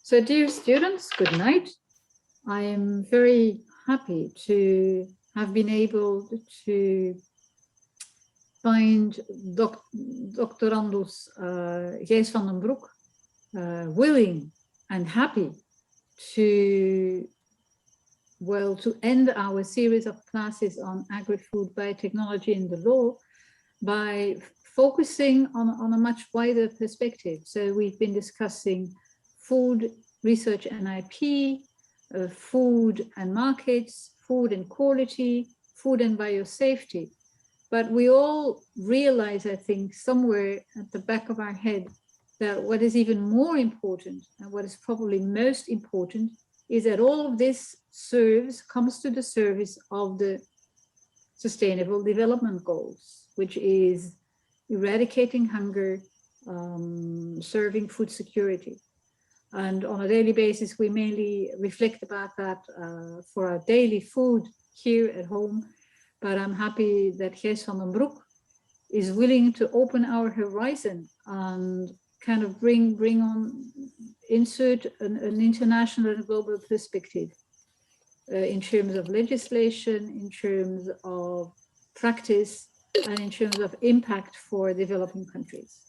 So dear students, good night. I am very happy to have been able to find Doctorandus Gijs van den Broek willing and happy to end our series of classes on Agrifood, Biotechnology and the law by focusing on a much wider perspective. So we've been discussing food, research and IP, food and markets, food and quality, food and biosafety. But we all realize, I think, somewhere at the back of our head that what is even more important and what is probably most important is that all of this comes to the service of the Sustainable Development Goals, which is eradicating hunger, serving food security. And on a daily basis, we mainly reflect about that for our daily food here at home. But I'm happy that Gijs van den Broek is willing to open our horizon and kind of insert an international and global perspective in terms of legislation, in terms of practice, and in terms of impact for developing countries.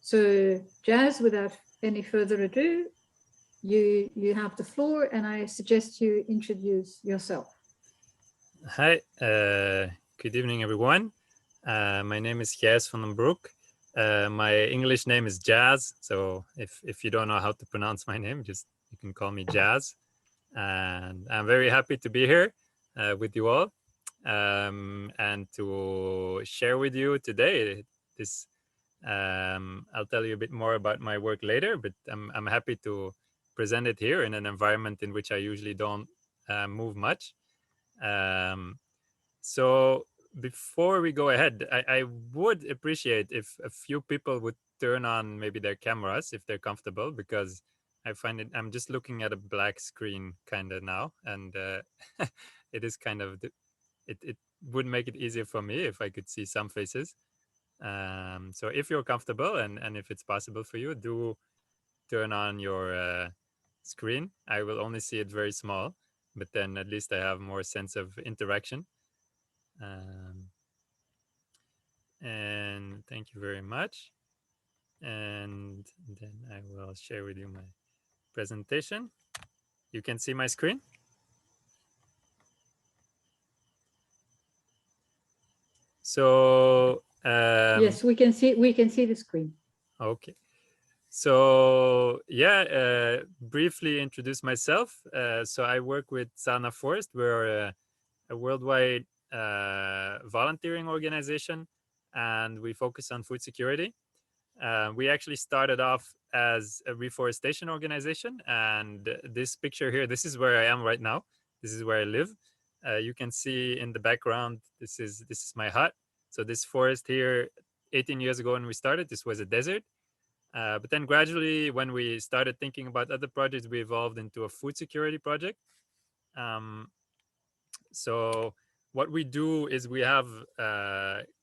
So, Jazz, without any further ado, you have the floor, and I suggest you introduce yourself. Hi, good evening, everyone. My name is Gijs van den Broek. My English name is Jazz, so if you don't know how to pronounce my name, you can call me Jazz. And I'm very happy to be here with you all and to share with you today this. I'll tell you a bit more about my work later, but I'm happy to present it here in an environment in which I usually don't move much. So before we go ahead, I would appreciate if a few people would turn on maybe their cameras if they're comfortable, because I find I'm just looking at a black screen kind of now, and it is kind of it would make it easier for me if I could see some faces. So if you're comfortable and if it's possible for you, do turn on your screen. I will only see it very small, but then at least I have more sense of interaction. And thank you very much. And then I will share with you my presentation. You can see my screen. So yes, we can see the screen. Okay. So yeah, briefly introduce myself. So I work with Sana Forest. We're a worldwide volunteering organization, and we focus on food security. We actually started off as a reforestation organization, and this picture here, this is where I am right now. This is where I live. You can see in the background, this is my hut. So this forest here, 18 years ago when we started, this was a desert. But then gradually, when we started thinking about other projects, we evolved into a food security project. So what we do is we have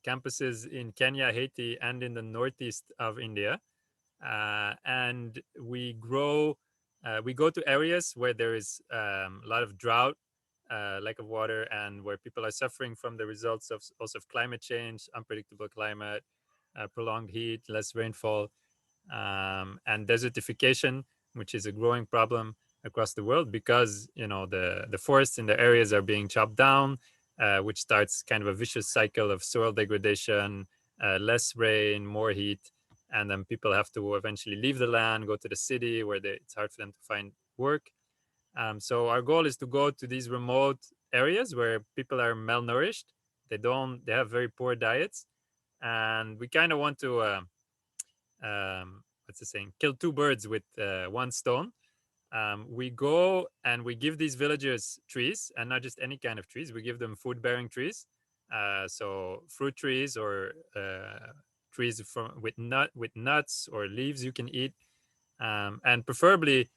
campuses in Kenya, Haiti, and in the northeast of India. And we grow, we go to areas where there is a lot of drought, lack of water, and where people are suffering from the results of also of climate change, unpredictable climate, prolonged heat, less rainfall, and desertification, which is a growing problem across the world because the forests in the areas are being chopped down, which starts kind of a vicious cycle of soil degradation, less rain, more heat, and then people have to eventually leave the land, go to the city where it's hard for them to find work. So our goal is to go to these remote areas where people are malnourished. They have very poor diets, and we kind of want to what's the saying? Kill two birds with one stone. We go and we give these villagers trees, and not just any kind of trees. We give them food-bearing trees, so fruit trees or trees with nuts or leaves you can eat, and preferably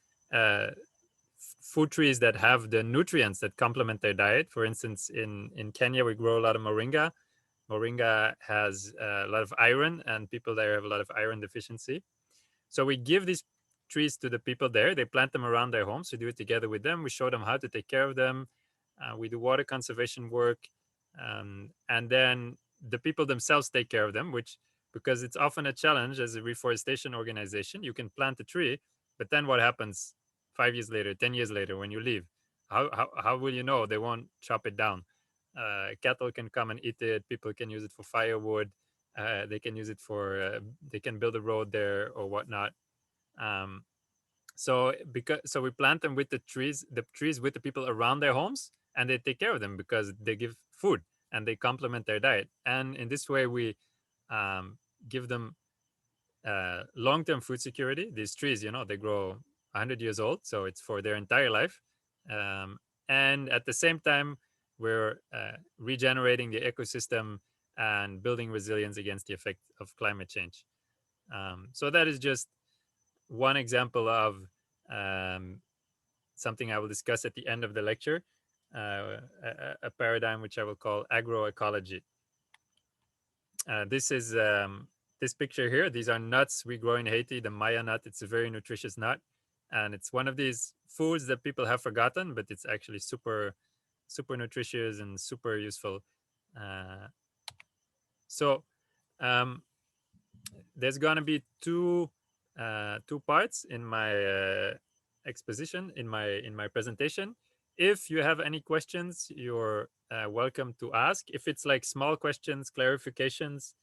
food trees that have the nutrients that complement their diet. For instance, in Kenya, we grow a lot of moringa. Moringa has a lot of iron, and people there have a lot of iron deficiency. So we give these trees to the people there. They plant them around their homes. We do it together with them. We show them how to take care of them. We do water conservation work. And then the people themselves take care of them, which, because it's often a challenge as a reforestation organization, you can plant a tree, but then what happens 5 years later, 10 years later when you leave? How will you know? They won't chop it down. Cattle can come and eat it. People can use it for firewood. They can use it for, they can build a road there or whatnot. So we plant them with the trees with the people around their homes, and they take care of them because they give food and they complement their diet. And in this way, we give them long-term food security. These trees, they grow 100 years old, so it's for their entire life. And at the same time, we're regenerating the ecosystem and building resilience against the effect of climate change. So that is just one example of something I will discuss at the end of the lecture, a paradigm which I will call agroecology. This is this picture here. These are nuts we grow in Haiti, the Maya nut. It's a very nutritious nut. And it's one of these foods that people have forgotten, but it's actually super, super nutritious and super useful. So there's gonna be two parts in my exposition, in my presentation. If you have any questions, you're welcome to ask. If it's like small questions, clarifications,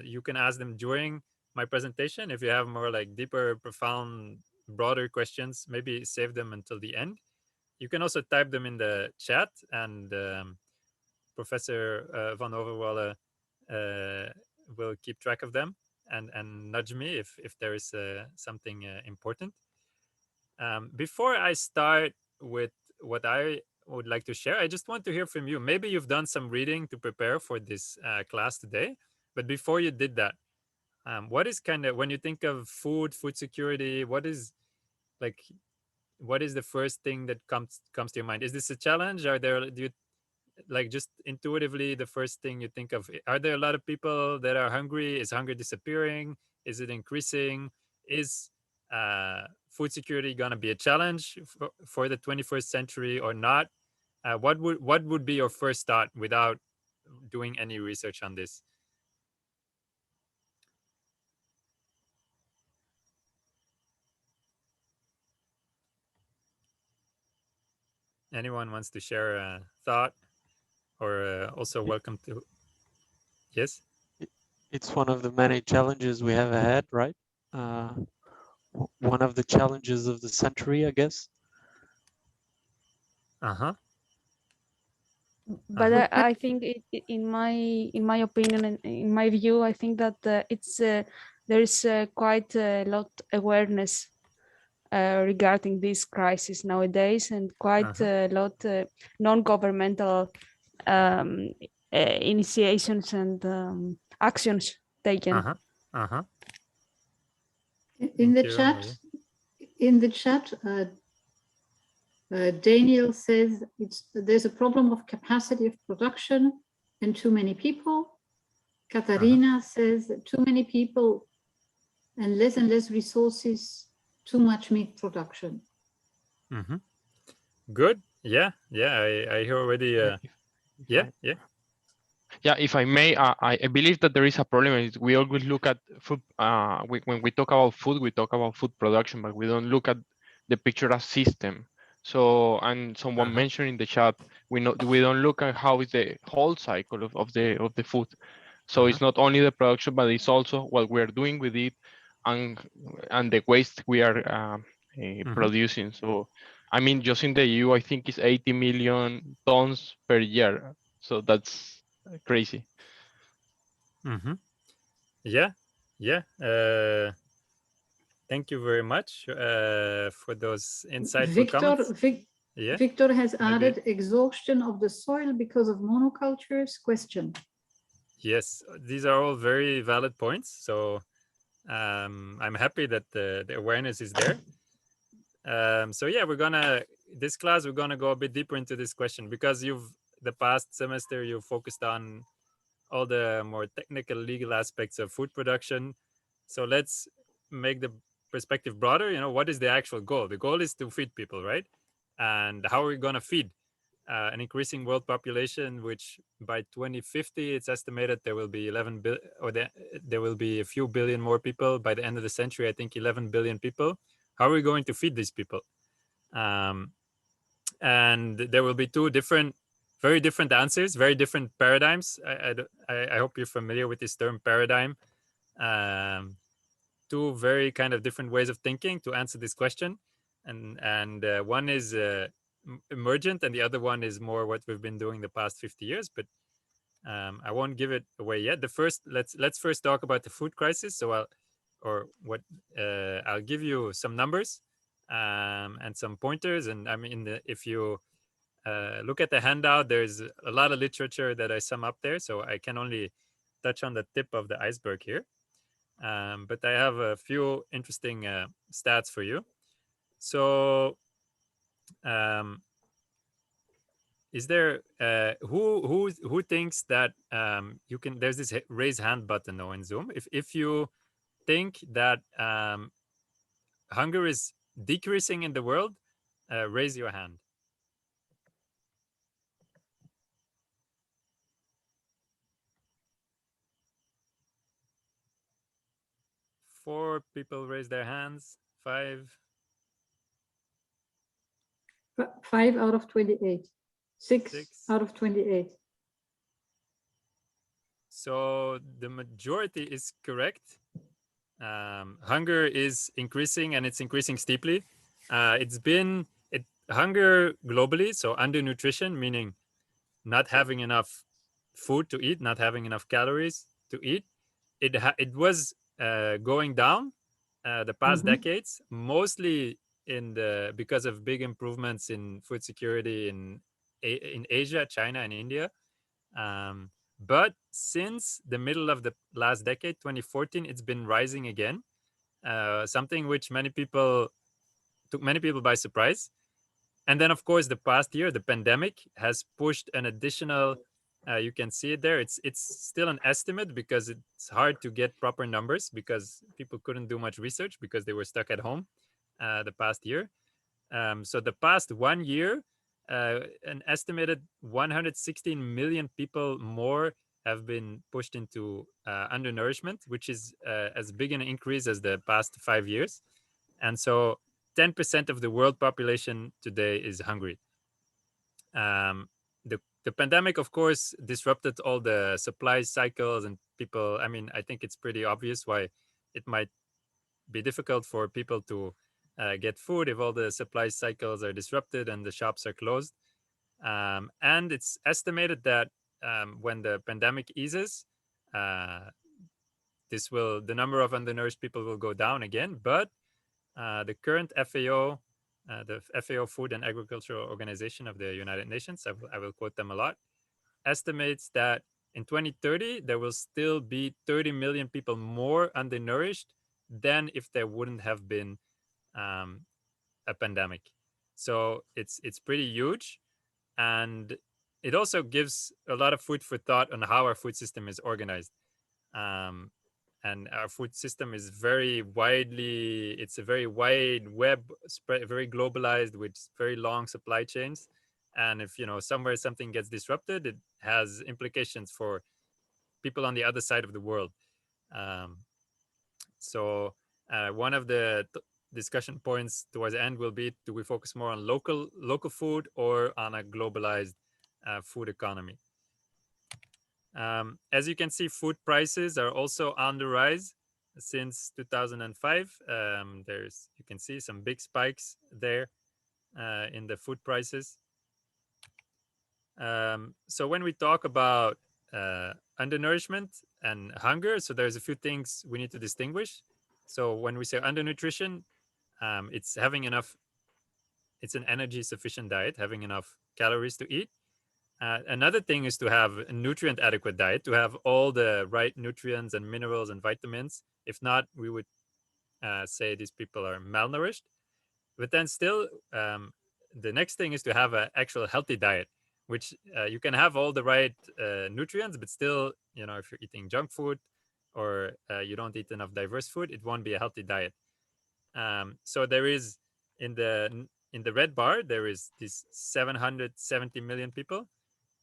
you can ask them during my presentation. If you have more like deeper, profound, broader questions, maybe save them until the end. You can also type them in the chat, and Professor Van Overwalle will keep track of them and nudge me if there is something important. Before I start with what I would like to share, I just want to hear from you. Maybe you've done some reading to prepare for this class today, but before you did that, what is kind of, when you think of food security, what is the first thing that comes to your mind? Is this a challenge? Do you, like, just intuitively, the first thing you think of, are there a lot of people that are hungry? Is hunger disappearing? Is it increasing? Is food security going to be a challenge for the 21st century or not? What would be your first thought without doing any research on this? Anyone wants to share a thought, or also welcome to? Yes. It's one of the many challenges we have ahead, right? One of the challenges of the century, I guess. But I think in my opinion and in my view, I think that there is quite a lot awareness regarding this crisis nowadays, and quite a lot non-governmental initiations and actions taken. In the chat, Daniel says there's a problem of capacity of production and too many people. Katarina says too many people and less resources, too much meat production. Good. Yeah. I hear already. Yeah, if I may, I believe that there is a problem. We always look at food. When we talk about food, we talk about food production, but we don't look at the picture as system. So, and someone mentioned in the chat, we don't look at how is the whole cycle of the food. So it's not only the production, but it's also what we are doing with it, and the waste we are producing. So, I mean, just in the EU, I think it's 80 million tons per year. So that's crazy. Yeah. Thank you very much for those insightful comments. Victor has added exhaustion of the soil because of monocultures question. Yes, these are all very valid points. So I'm happy that the awareness is there. So yeah, this class, we're gonna go a bit deeper into this question, because the past semester you focused on all the more technical legal aspects of food production. So let's make the perspective broader, what is the actual goal? The goal is to feed people, right? And how are we going to feed an increasing world population, which by 2050 it's estimated there will be 11 billion, or there will be a few billion more people by the end of the century. I think 11 billion people. How are we going to feed these people? And there will be very different answers, very different paradigms. I hope you're familiar with this term paradigm. Two very kind of different ways of thinking to answer this question, and one is emergent, and the other one is more what we've been doing the past 50 years. But I won't give it away yet. Let's first talk about the food crisis. So I'll give you some numbers and some pointers. And I mean, if you look at the handout, there's a lot of literature that I sum up there. So I can only touch on the tip of the iceberg here. But I have a few interesting stats for you. So is there who thinks that you can? There's this raise hand button though in Zoom. If you think that hunger is decreasing in the world, raise your hand. 4 people raise their hands. 5. 5 out of 28. 6 out of 28. So the majority is correct. Hunger is increasing, and it's increasing steeply. Hunger globally, so undernutrition, meaning not having enough food to eat, not having enough calories to eat. It was going down the past decades, mostly because of big improvements in food security in Asia, China, and India. But since the middle of the last decade, 2014, it's been rising again. Something which took many people by surprise. And then, of course, the past year, the pandemic has pushed an additional. You can see it there. It's still an estimate because it's hard to get proper numbers because people couldn't do much research because they were stuck at home the past year. So the past 1 year, an estimated 116 million people more have been pushed into undernourishment, which is as big an increase as the past 5 years. And so 10% of the world population today is hungry. The pandemic, of course, disrupted all the supply cycles, and people, I mean, I think it's pretty obvious why it might be difficult for people to get food if all the supply cycles are disrupted and the shops are closed. And it's estimated that when the pandemic eases, the number of undernourished people will go down again. But the current FAO, the FAO Food and Agricultural Organization of the United Nations, I will quote them a lot, estimates that in 2030, there will still be 30 million people more undernourished than if there wouldn't have been a pandemic. So it's pretty huge. And it also gives a lot of food for thought on how our food system is organized. And our food system is it's a very wide web, spread, very globalized with very long supply chains. And if, somewhere something gets disrupted, it has implications for people on the other side of the world. So one of the discussion points towards the end will be, do we focus more on local food or on a globalized food economy? As you can see, food prices are also on the rise since 2005. You can see some big spikes there in the food prices. So when we talk about undernourishment and hunger, so there's a few things we need to distinguish. So when we say undernutrition, it's an energy sufficient diet, having enough calories to eat. Another thing is to have a nutrient adequate diet, to have all the right nutrients and minerals and vitamins. If not, we would say these people are malnourished. But then still, the next thing is to have an actual healthy diet, which you can have all the right nutrients, but still, if you're eating junk food or you don't eat enough diverse food, it won't be a healthy diet. So there is in the red bar, there is this 770 million people,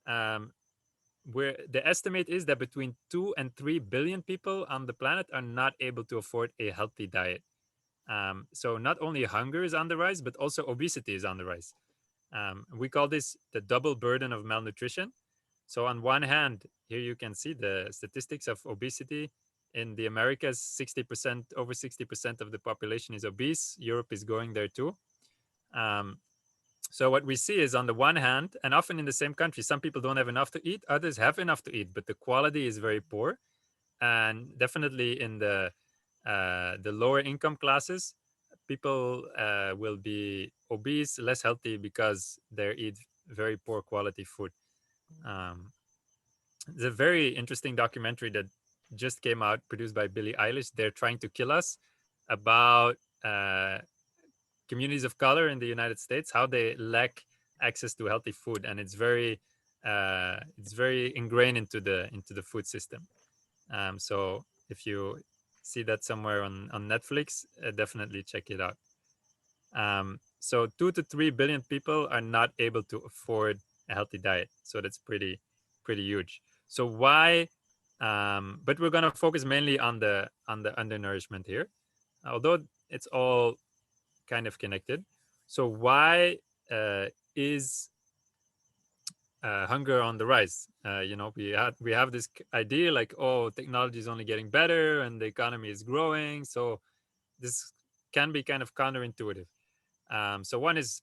where the estimate is that between 2 and 3 billion people on the planet are not able to afford a healthy diet. So not only hunger is on the rise, but also obesity is on the rise. We call this the double burden of malnutrition. So on one hand, here you can see the statistics of obesity. In the Americas, 60%, over 60% of the population is obese. Europe is going there too. So what we see is, on the one hand, and often in the same country, some people don't have enough to eat, others have enough to eat, but the quality is very poor. And definitely in the lower income classes, people will be obese, less healthy, because they eat very poor quality food. It's a very interesting documentary that just came out, produced by Billie Eilish. They're trying to kill us, about communities of color in the United States, how they lack access to healthy food, and it's very ingrained into the food system. So if you see that somewhere on Netflix, definitely check it out. So 2 to 3 billion people are not able to afford a healthy diet. So that's pretty huge. So why? But we're gonna focus mainly on the undernourishment here, although it's all kind of connected. So why is hunger on the rise? We have this idea like, oh, technology is only getting better and the economy is growing. So this can be kind of counterintuitive. So one is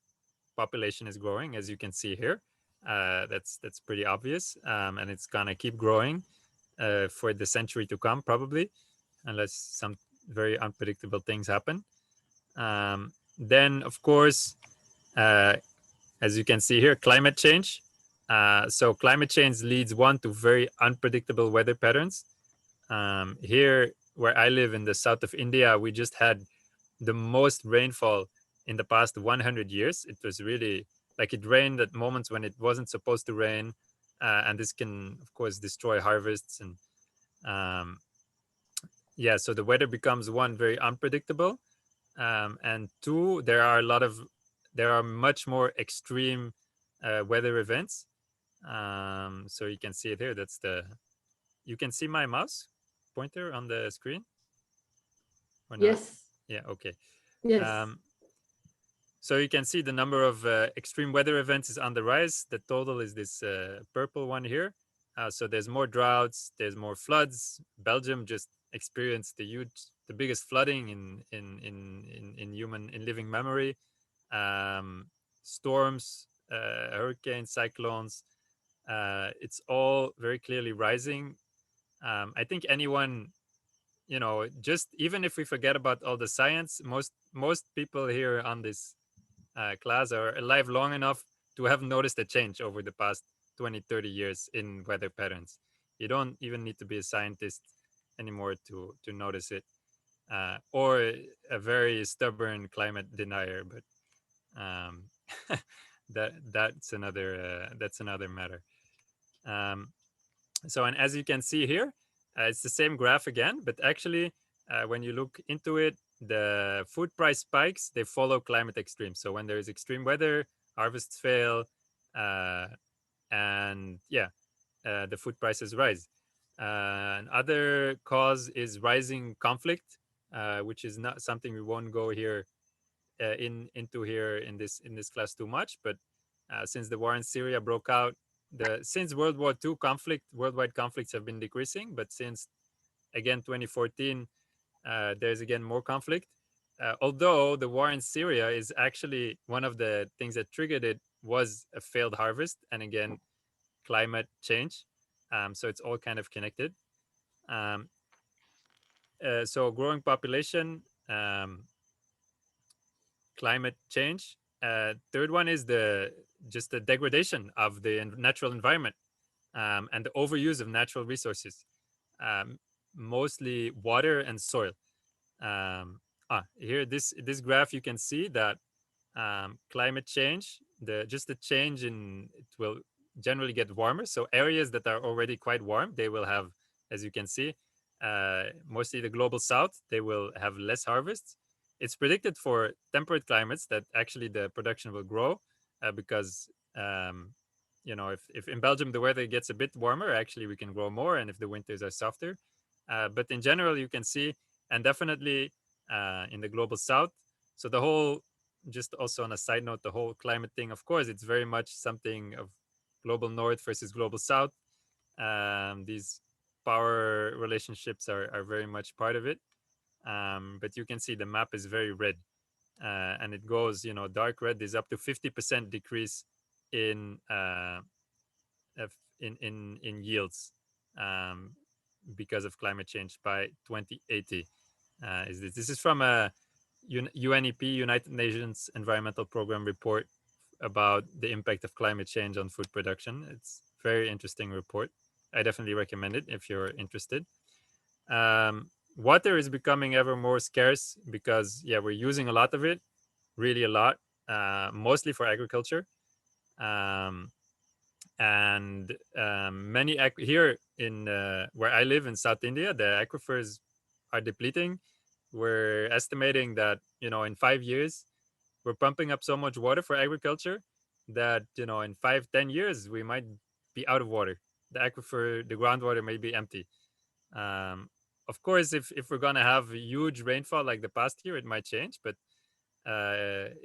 population is growing, as you can see here. That's pretty obvious, and it's gonna keep growing for the century to come, probably, unless some very unpredictable things happen. Then, of course, as you can see here, climate change. So climate change leads one to very unpredictable weather patterns. Here, where I live in the south of India, we just had the most rainfall in the past 100 years. It was really like, it rained at moments when it wasn't supposed to rain. And this can, of course, destroy harvests. And yeah, so the weather becomes, one, very unpredictable. And two, there are much more extreme weather events. So you can see it here. You can see my mouse pointer on the screen? Or not? Yes. Yeah, okay. Yes. So you can see the number of extreme weather events is on the rise. The total is this purple one here. So there's more droughts, there's more floods. Belgium just experienced the biggest flooding in living memory. Storms, hurricanes, cyclones. It's all very clearly rising. I think anyone, just even if we forget about all the science, most people here on this class are alive long enough to have noticed a change over the past 20-30 years in weather patterns. You don't even need to be a scientist anymore to notice it, or a very stubborn climate denier, but um, that's another matter. So, and as you can see here, it's the same graph again, but actually, when you look into it, the food price spikes, they follow climate extremes. So when there is extreme weather, harvests fail, and yeah, the food prices rise. Another cause is rising conflict, which is not something we won't go here into here in this class too much. But since the war in Syria broke out, since World War II, worldwide conflicts have been decreasing, but since again 2014, there's again more conflict. Although the war in Syria is actually one of the things that triggered it was a failed harvest, and again climate change. So it's all kind of connected. So growing population, climate change. Third one is just the degradation of the natural environment, and the overuse of natural resources, mostly water and soil. Here, this graph, you can see that climate change, the change in it will generally get warmer. So areas that are already quite warm, they will have, as you can see, mostly the global south, they will have less harvests. it's predicted for temperate climates that actually the production will grow because if in Belgium the weather gets a bit warmer, actually we can grow more, and if the winters are softer. But in general, you can see, and definitely in the global south. So the whole, just also on a side note, the whole climate thing, of course, it's very much something of global north versus global south. These power relationships are very much part of it. But you can see the map is very red, and it goes, dark red is up to 50% decrease in in yields because of climate change by 2080. This is from a UNEP, United Nations Environmental Program report about the impact of climate change on food production. It's a very interesting report. I definitely recommend it if you're interested. Water is becoming ever more scarce because, we're using a lot of it, really a lot, mostly for agriculture. And many here in where I live in South India, the aquifers are depleting. We're estimating that, in 5 years, we're pumping up so much water for agriculture that, in 5-10 years, we might be out of water. The aquifer, the groundwater may be empty. Of course, if we're going to have huge rainfall like the past year, it might change. But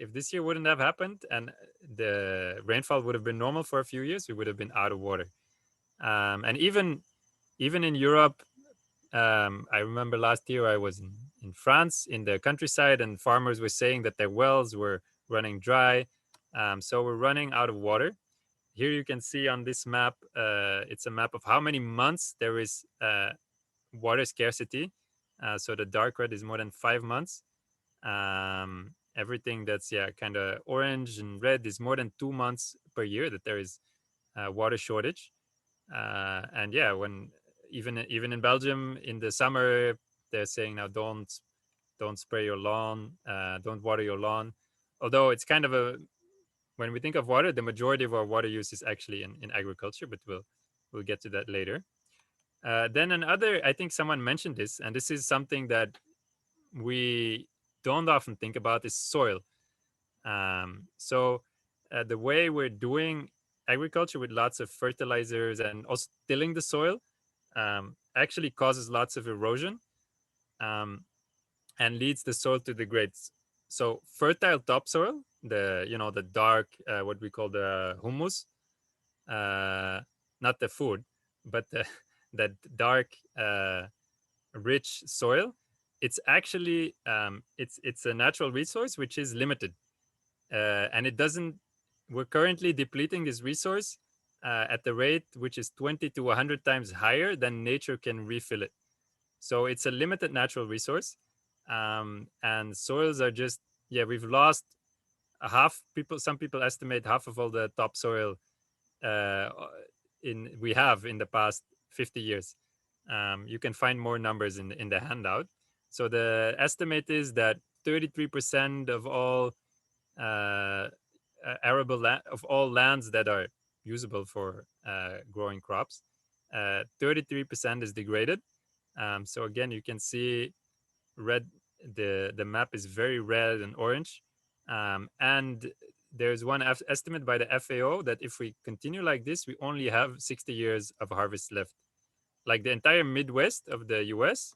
if this year wouldn't have happened and the rainfall would have been normal for a few years, we would have been out of water. And even in Europe, I remember last year I was in France, in the countryside, and farmers were saying that their wells were running dry. So we're running out of water. Here you can see on this map, it's a map of how many months there is water scarcity. So the dark red is more than 5 months. Everything that's kind of orange and red is more than 2 months per year that there is water shortage. And when even in Belgium in the summer, they're saying now don't spray your lawn, don't water your lawn. Although it's kind of when we think of water, the majority of our water use is actually in agriculture, but we'll get to that later. Then another, I think someone mentioned this, and this is something that we don't often think about, is soil. So the way we're doing agriculture with lots of fertilizers and also tilling the soil actually causes lots of erosion and leads the soil to degrade. So fertile topsoil, the dark, what we call the humus, not the food, but that dark, rich soil, it's actually it's a natural resource which is limited, and we're currently depleting this resource at the rate which is 20 to 100 times higher than nature can refill it. So it's a limited natural resource, and soils are just we've lost some people estimate half of all the topsoil we have in the past 50 years. You can find more numbers in the handout. So the estimate is that 33% of all arable land, of all lands that are usable for growing crops, 33% is degraded. So again, you can see red. The map is very red and orange, and there's one estimate by the FAO that if we continue like this, we only have 60 years of harvest left. Like the entire Midwest of the US,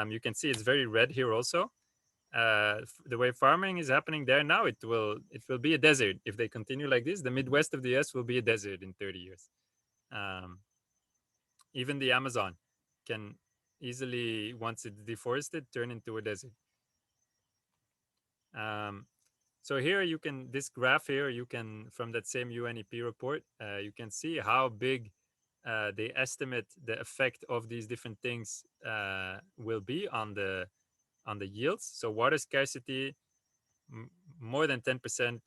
you can see it's very red here also. The way farming is happening there now, it will be a desert. If they continue like this, the Midwest of the US will be a desert in 30 years. Even the Amazon can easily, once it's deforested, turn into a desert. So here this graph here, from that same UNEP report, you can see how big they estimate the effect of these different things will be on the yields. So water scarcity, more than 10%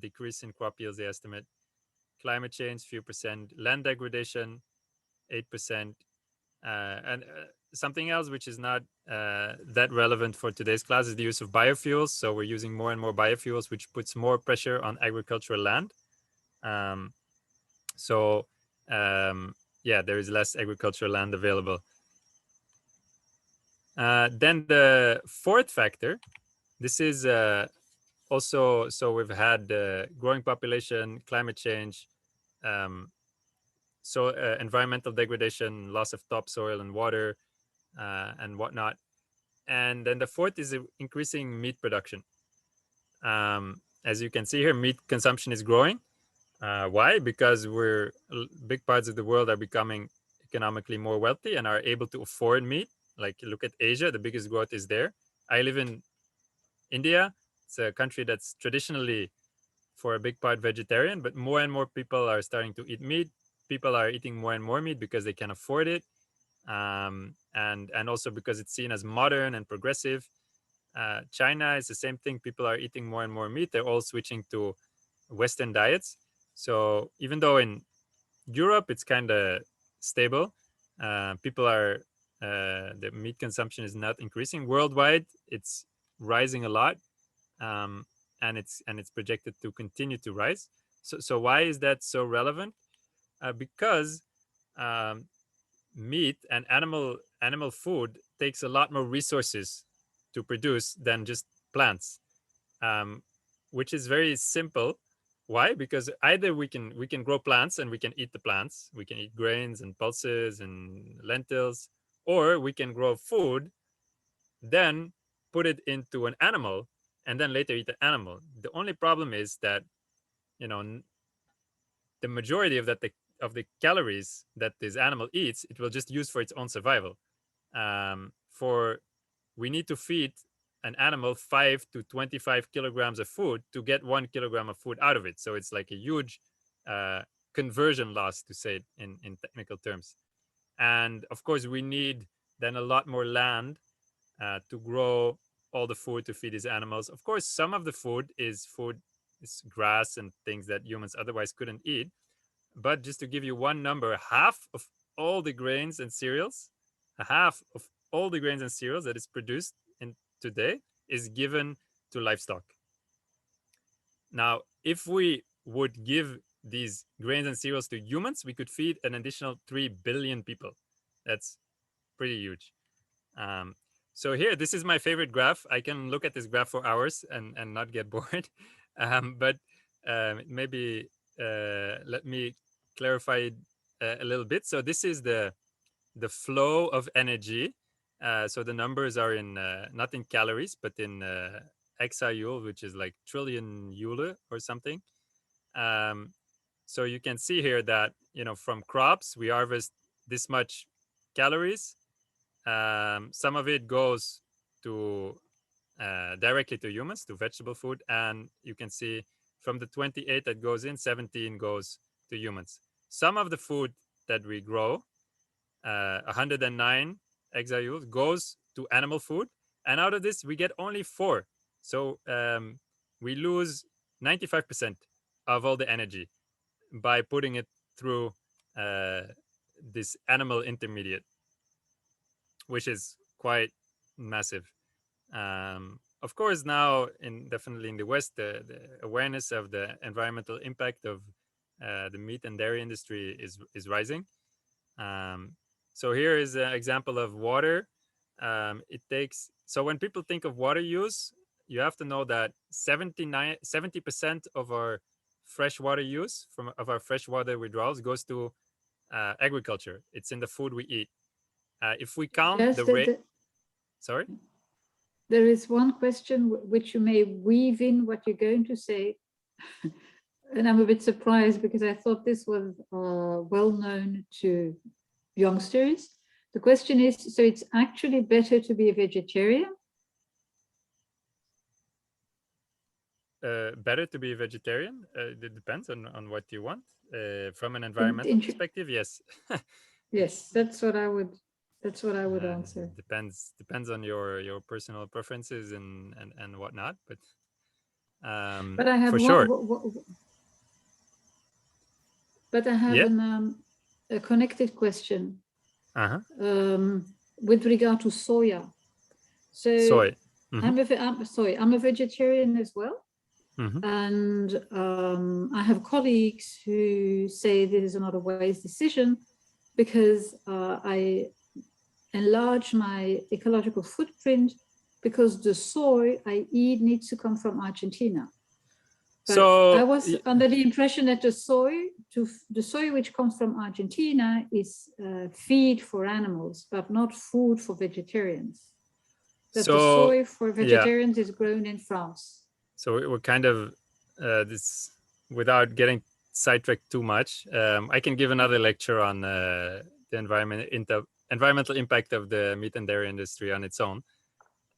decrease in crop yields, they estimate. Climate change, few percent. Land degradation, 8%. And something else which is not that relevant for today's class is the use of biofuels. So we're using more and more biofuels, which puts more pressure on agricultural land. There is less agricultural land available. Then the fourth factor this is also, so we've had growing population, climate change, environmental degradation, loss of topsoil and water, and whatnot. And then the fourth is increasing meat production. As you can see here, meat consumption is growing. Why? Because big parts of the world are becoming economically more wealthy and are able to afford meat. Like, look at Asia, the biggest growth is there. I live in India. It's a country that's traditionally, for a big part, vegetarian, but more and more people are starting to eat meat. People are eating more and more meat because they can afford it, and also because it's seen as modern and progressive. China is the same thing. People are eating more and more meat. They're all switching to Western diets. So even though in Europe it's kind of stable, the meat consumption is not increasing. Worldwide, it's rising a lot, and it's projected to continue to rise. So why is that so relevant? Because meat and animal food takes a lot more resources to produce than just plants, which is very simple. Why? Because either we can grow plants and we can eat the plants, we can eat grains and pulses and lentils, or we can grow food, then put it into an animal, and then later eat the animal. The only problem is that, the majority of the calories that this animal eats, it will just use for its own survival. We need to feed an animal 5 to 25 kilograms of food to get 1 kilogram of food out of it. So it's like a huge conversion loss, to say it in technical terms. And of course, we need then a lot more land to grow all the food to feed these animals. Of course, some of the food is grass and things that humans otherwise couldn't eat. But just to give you one number, half of all the grains and cereals, that is produced in today is given to livestock. Now, if we would give these grains and cereals to humans, we could feed an additional 3 billion people. That's pretty huge. So here, this is my favorite graph. I can look at this graph for hours and not get bored. But maybe let me clarify a little bit. So this is the flow of energy. So the numbers are in not in calories, but in exajoule, which is like trillion joule or something. So you can see here that, from crops, we harvest this much calories. Some of it goes to directly to humans, to vegetable food. And you can see from the 28 that goes in, 17 goes to humans. Some of the food that we grow, 109 exajoules, goes to animal food. And out of this, we get only 4. So we lose 95% of all the energy by putting it through this animal intermediate, which is quite massive. Of course, now, definitely in the West, the awareness of the environmental impact of the meat and dairy industry is rising. So here is an example of water. So when people think of water use, you have to know that 70% of our freshwater use, of our freshwater withdrawals, goes to agriculture. It's in the food we eat. If we count sorry? There is one question which you may weave in what you're going to say. And I'm a bit surprised because I thought this was well known to youngsters. The question is, so it's actually better to be a vegetarian? Better to be a vegetarian? It depends on what you want. From an environmental perspective, yes. Yes, that's what I would answer. Depends on your personal preferences and whatnot, but I have for sure. But I have a connected question with regard to soya. So soy. I'm a vegetarian as well. And I have colleagues who say this is not a wise decision because I enlarge my ecological footprint because the soy I eat needs to come from Argentina. But So I was under the impression that the soy which comes from Argentina is feed for animals, but not food for vegetarians. That the soy for vegetarians is grown in France. So we're kind of this, without getting sidetracked too much. I can give another lecture on the environmental impact of the meat and dairy industry on its own.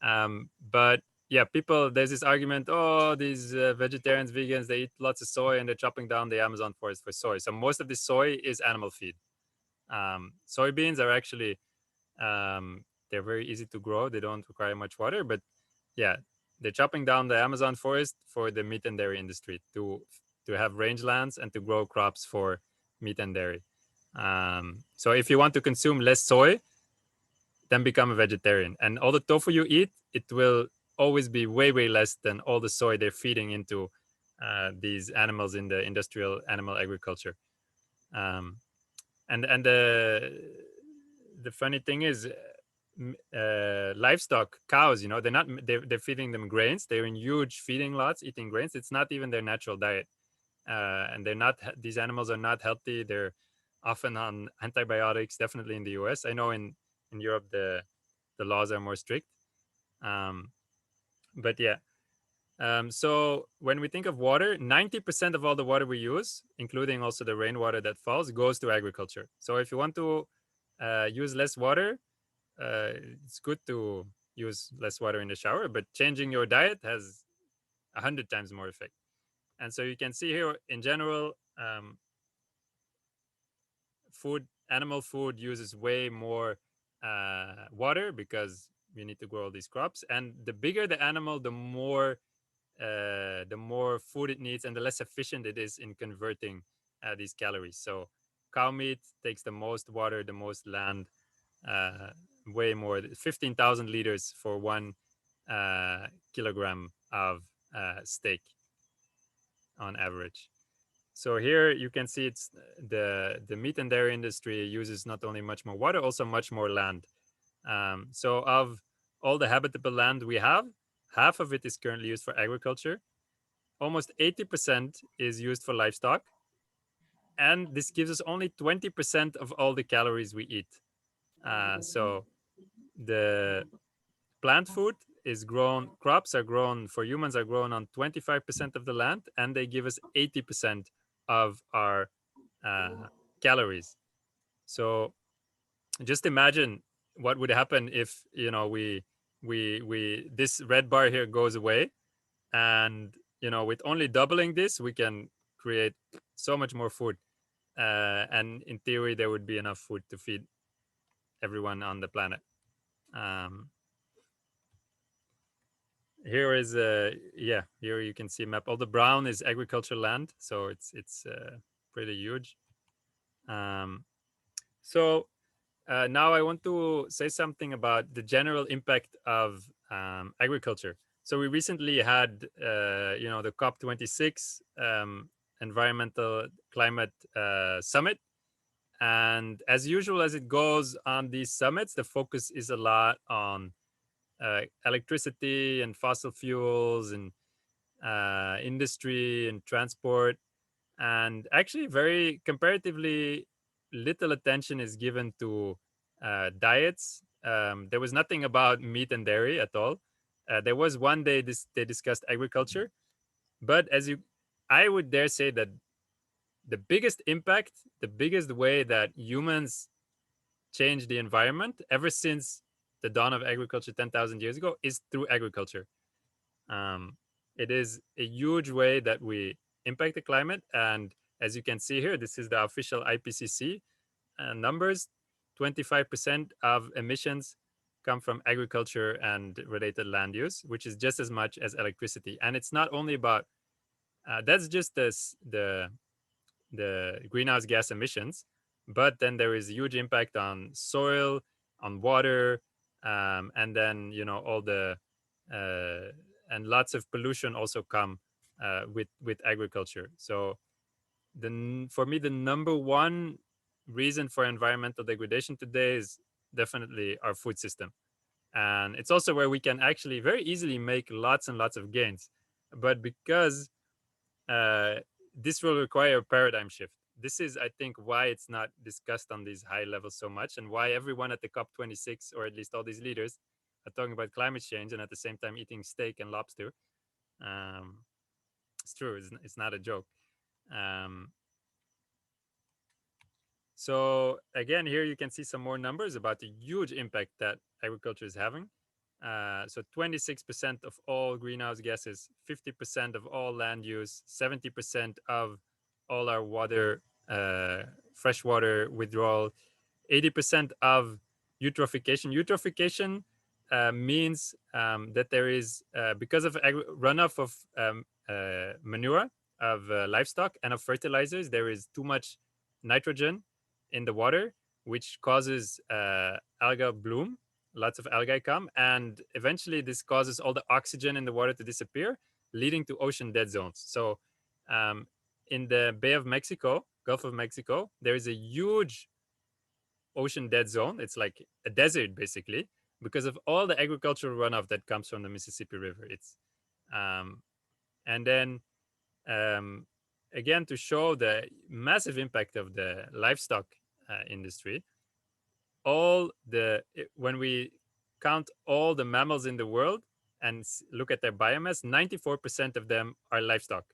But yeah, there's this argument, oh, these vegetarians, vegans, they eat lots of soy and they're chopping down the Amazon forest for soy. So most of the soy is animal feed. Soybeans are actually, they're very easy to grow. They don't require much water, but yeah, they're chopping down the Amazon forest for the meat and dairy industry to have rangelands and to grow crops for meat and dairy. So if you want to consume less soy, then become a vegetarian. And all the tofu you eat, it will always be way, way less than all the soy they're feeding into these animals in the industrial animal agriculture. And the funny thing is, livestock, cows, you know, they're feeding them grains. They're in huge feeding lots eating grains. It's not even their natural diet. And these animals are not healthy. They're often on antibiotics, definitely in the US. I know in Europe, the laws are more strict. But yeah. So when we think of water, 90% of all the water we use, including also the rainwater that falls, goes to agriculture. So if you want to use less water, it's good to use less water in the shower, but changing your diet has 100 times more effect. And so you can see here, in general, animal food uses way more water because we need to grow all these crops. And the bigger the animal, the more food it needs and the less efficient it is in converting these calories. So cow meat takes the most water, the most land, way more, 15,000 liters for 1 kilogram of steak on average. So here you can see it's the meat and dairy industry uses not only much more water, also much more land. So of all the habitable land we have, half of it is currently used for agriculture. Almost 80% is used for livestock. And this gives us only 20% of all the calories we eat. So the plant food is grown, crops are grown for humans are grown on 25% of the land, and they give us 80% of our calories. So just imagine what would happen if, you know, we this red bar here goes away, and, you know, with only doubling this, we can create so much more food. And in theory, there would be enough food to feed everyone on the planet. Here is here you can see a map. All the brown is agricultural land, so it's pretty huge. So now I want to say something about the general impact of agriculture. So we recently had the COP26 environmental climate summit. And as usual, as it goes on these summits, the focus is a lot on electricity and fossil fuels and industry and transport. And actually, very comparatively little attention is given to diets. There was nothing about meat and dairy at all. There was one day they discussed agriculture. But I would dare say that the biggest impact, the biggest way that humans change the environment ever since the dawn of agriculture 10,000 years ago is through agriculture. It is a huge way that we impact the climate. And as you can see here, this is the official IPCC numbers. 25% of emissions come from agriculture and related land use, which is just as much as electricity. And it's not only about, that's just the greenhouse gas emissions, but then there is a huge impact on soil, on water, and then, you know, all the and lots of pollution also come with agriculture. So for me, the number one reason for environmental degradation today is definitely our food system. And it's also where we can actually very easily make lots and lots of gains. But because this will require a paradigm shift. This is, I think, why it's not discussed on these high levels so much, and why everyone at the COP26, or at least all these leaders, are talking about climate change and at the same time eating steak and lobster. It's true. It's not a joke. So again, here you can see some more numbers about the huge impact that agriculture is having. So 26% of all greenhouse gases, 50% of all land use, 70% of all our water, freshwater withdrawal, 80% of eutrophication. Eutrophication means that there is, because of runoff of manure, of livestock and of fertilizers, there is too much nitrogen in the water, which causes algal bloom. Lots of algae come, and eventually this causes all the oxygen in the water to disappear, leading to ocean dead zones. So in the Bay of Mexico, Gulf of Mexico, there is a huge ocean dead zone. It's like a desert, basically, because of all the agricultural runoff that comes from the Mississippi River. It's and then again, to show the massive impact of the livestock industry, when we count all the mammals in the world and look at their biomass, 94% of them are livestock.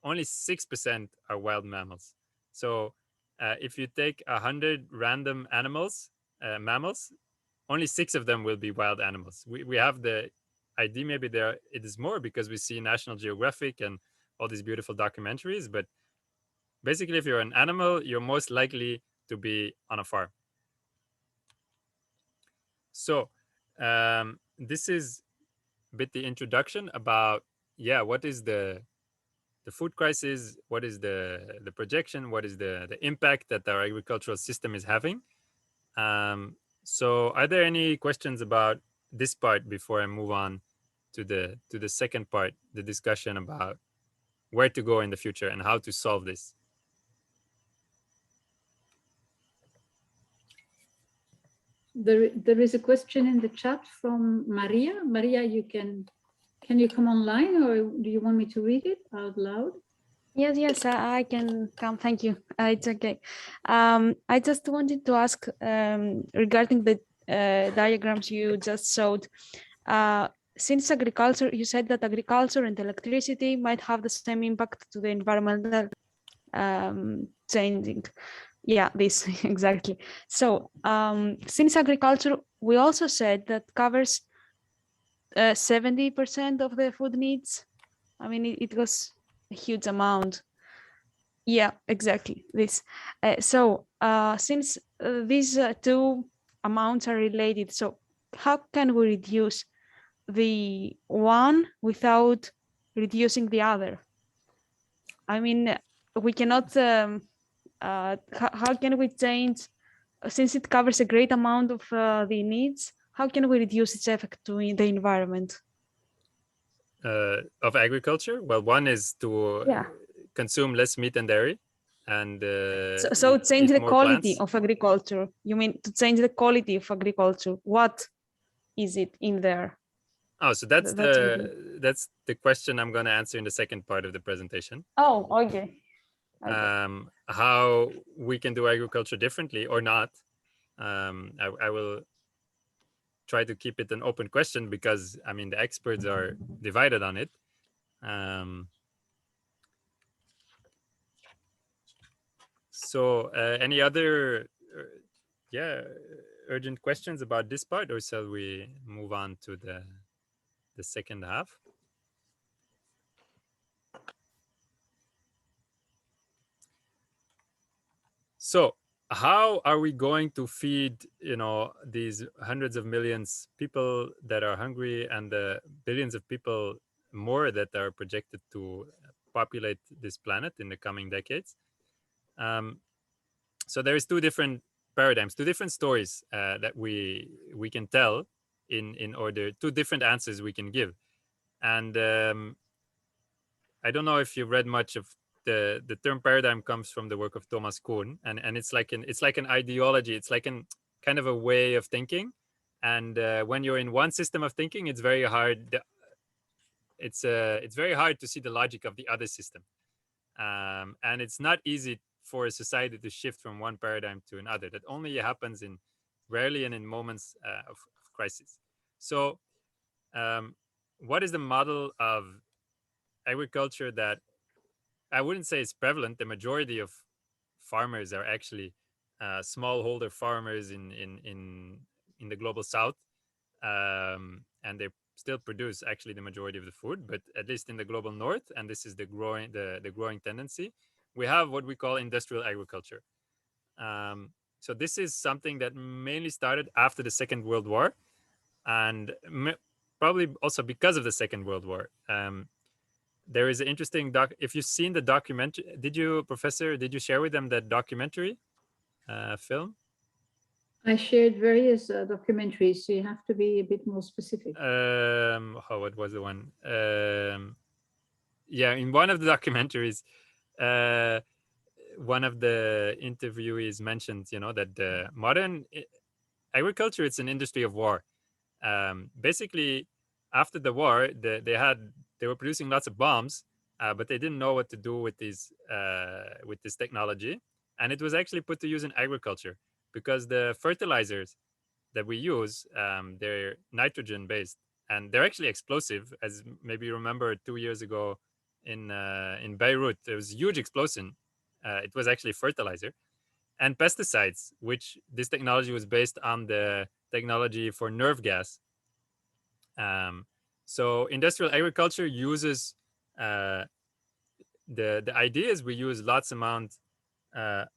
Only 6% are wild mammals. So if you take 100 random animals, mammals, only 6 of them will be wild animals. We have the idea, maybe it is more because we see National Geographic and all these beautiful documentaries, but basically if you're an animal, you're most likely to be on a farm. So this is a bit the introduction about, what is the food crisis, what is the projection, what is the impact that our agricultural system is having. So are there any questions about this part before I move on to the second part, the discussion about where to go in the future and how to solve this? There is a question in the chat from Maria. Maria, can you come online, or do you want me to read it out loud? Yes, I can come. Thank you. It's okay. I just wanted to ask regarding the diagrams you just showed. Since agriculture, you said that agriculture and electricity might have the same impact to the environmental changing. Yeah, this exactly. So since agriculture, we also said that covers 70% of the food needs. I mean, it was a huge amount. Yeah, exactly this. So since these two amounts are related, so how can we reduce the one without reducing the other? I mean, we cannot, how can we change, since it covers a great amount of the needs, how can we reduce its effect to the environment? Of agriculture? Well, one is to consume less meat and dairy, and so change the quality plants. of agriculture. You mean to change the quality of agriculture? What is it in there? Oh, so that's the question I'm going to answer in the second part of the presentation. Oh, okay. How we can do agriculture differently or not. I will try to keep it an open question because, I mean, the experts are divided on it. So any other urgent questions about this part, or shall we move on to the second half? So how are we going to feed, these hundreds of millions people that are hungry and the billions of people more that are projected to populate this planet in the coming decades? So there is two different paradigms, two different stories that we can tell in order, two different answers we can give. And I don't know if you've read much of the term paradigm comes from the work of Thomas Kuhn, and it's like an ideology. It's like an kind of a way of thinking, And when you're in one system of thinking, it's very hard. It's very hard to see the logic of the other system, and it's not easy for a society to shift from one paradigm to another. That only happens in rarely and in moments of crisis. So, what is the model of agriculture that I wouldn't say is prevalent? The majority of farmers are actually smallholder farmers in the global south, and they still produce actually the majority of the food. But at least in the global north, and this is the growing tendency, we have what we call industrial agriculture. So this is something that mainly started after the Second World War, and probably also because of the Second World War. There is an interesting if you've seen the documentary, Professor, did you share with them that documentary film? I shared various documentaries, so you have to be a bit more specific. What was the one? Yeah, in one of the documentaries, one of the interviewees mentioned, that the modern agriculture, it's an industry of war. Basically, after the war, they were producing lots of bombs, but they didn't know what to do with this technology, and it was actually put to use in agriculture because the fertilizers that we use, they're nitrogen based, and they're actually explosive. As maybe you remember, 2 years ago in Beirut, there was a huge explosion. It was actually fertilizer and pesticides, which this technology was based on the technology for nerve gas. So industrial agriculture uses the idea is we use lots amount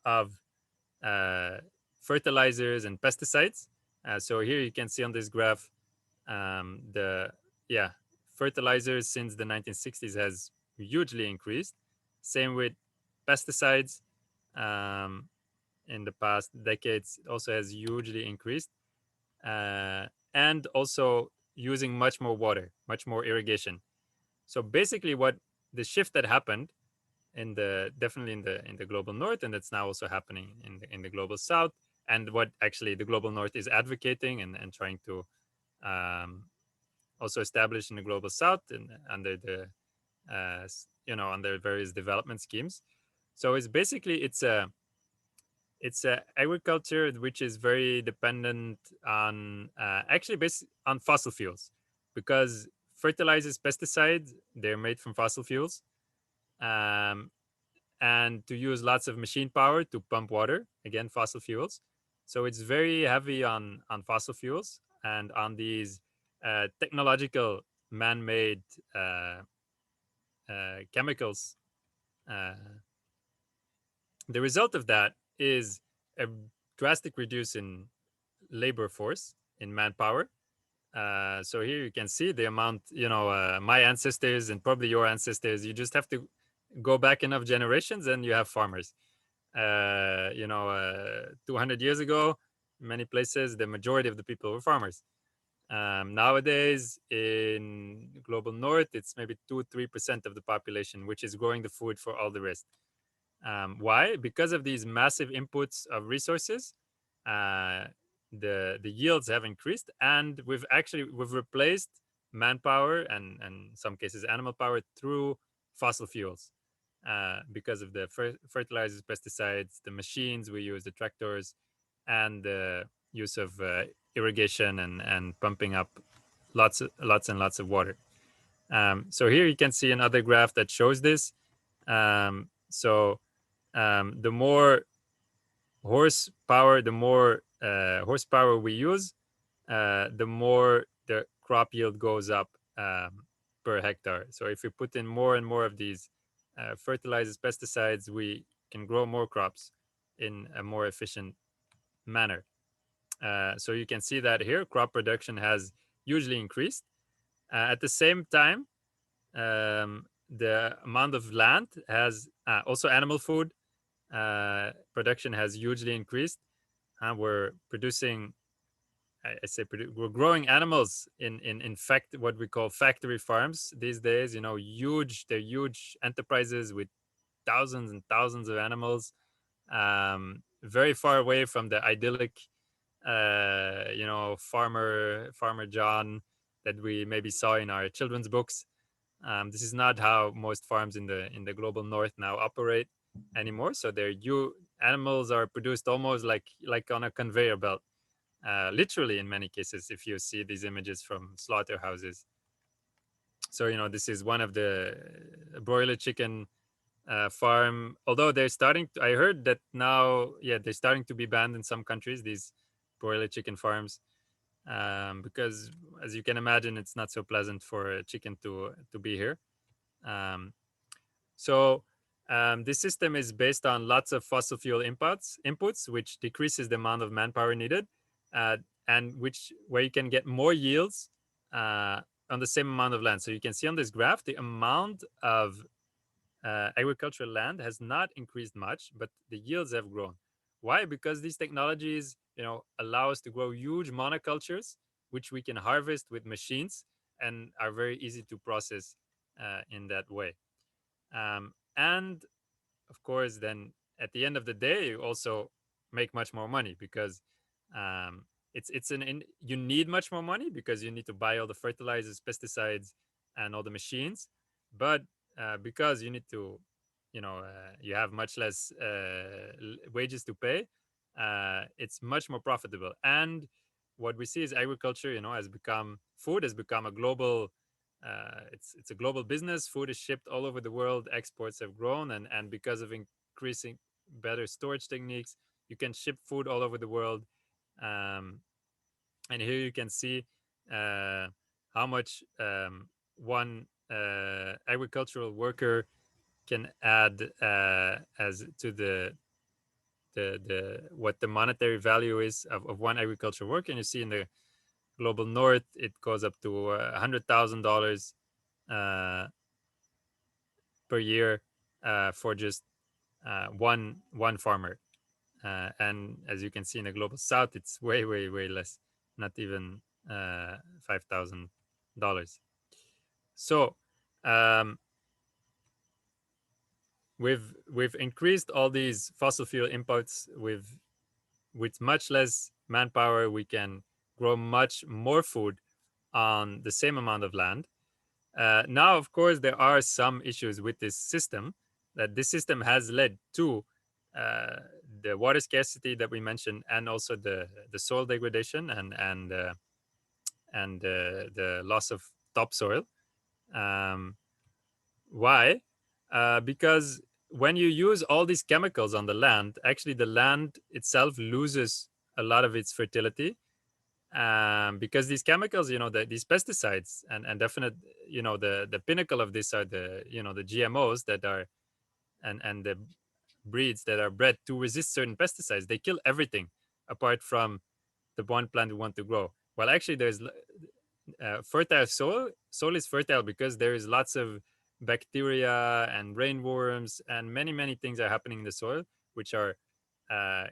of fertilizers and pesticides. So here you can see on this graph the fertilizers since the 1960s has hugely increased. Same with pesticides. In the past decades, it also has hugely increased, and also using much more water, much more irrigation. So basically, what the shift that happened definitely in the global north, and that's now also happening in the global south, and what actually the global north is advocating and trying to also establish in the global south and under the under various development schemes. So it's a agriculture which is very dependent on actually based on fossil fuels, because fertilizers, pesticides, they're made from fossil fuels, and to use lots of machine power to pump water, again fossil fuels. So it's very heavy on fossil fuels and on these technological man-made chemicals. The result of that is a drastic reduce in labor force, in manpower. So here you can see the amount, my ancestors and probably your ancestors, you just have to go back enough generations and you have farmers. 200 years ago, many places, the majority of the people were farmers. Nowadays, in the global north, it's maybe 2-3% of the population, which is growing the food for all the rest. Why? Because of these massive inputs of resources, the yields have increased, and we've replaced manpower and in some cases animal power through fossil fuels, because of the fertilizers, pesticides, the machines we use, the tractors, and the use of irrigation and pumping up lots and lots of water. So here you can see another graph that shows this. The more horsepower, we use, the more the crop yield goes up per hectare. So if we put in more and more of these fertilizers, pesticides, we can grow more crops in a more efficient manner. So you can see that here, crop production has hugely increased. At the same time, the amount of land has also animal food production has hugely increased. We're producing, we're growing animals in fact what we call factory farms these days. They're huge enterprises with thousands and thousands of animals, very far away from the idyllic farmer John that we maybe saw in our children's books. This is not how most farms in the global north now operate anymore. So animals are produced almost like on a conveyor belt, literally in many cases. If you see these images from slaughterhouses, so this is one of the broiler chicken farm. Although they're I heard that now, yeah, they're starting to be banned in some countries. These broiler chicken farms, because as you can imagine, it's not so pleasant for a chicken to be here. Um, so this system is based on lots of fossil fuel inputs, which decreases the amount of manpower needed, uh, and where you can get more yields on the same amount of land. So you can see on this graph the amount of agricultural land has not increased much, but the yields have grown. Why? Because these technologies, allow us to grow huge monocultures, which we can harvest with machines and are very easy to process in that way. And of course, then at the end of the day, you also make much more money because um, you need much more money because you need to buy all the fertilizers, pesticides, and all the machines. But because you need to, you have much less wages to pay, it's much more profitable. And what we see is agriculture, food has become a global it's a global business. Food is shipped all over the world. Exports have grown, and because of increasing better storage techniques, you can ship food all over the world. Um, and here you can see how much one agricultural worker can add as to the what the monetary value is of one agricultural worker. And you see in the global north, it goes up to $100,000 per year for just one farmer. And as you can see in the global south, it's way less, not even $5,000. So we've increased all these fossil fuel inputs. With much less manpower, we can grow much more food on the same amount of land. Now, of course, there are some issues with this system. That this system has led to uh, the water scarcity that we mentioned, and also the soil degradation and the loss of topsoil. Um, why? Because when you use all these chemicals on the land, actually the land itself loses a lot of its fertility, because these chemicals, these pesticides, and definite, the pinnacle of this are the GMOs that are and the breeds that are bred to resist certain pesticides. They kill everything apart from the one plant we want to grow. Well, actually, there's fertile soil. Soil is fertile because there is lots of bacteria and rainworms and many things are happening in the soil, which are uh,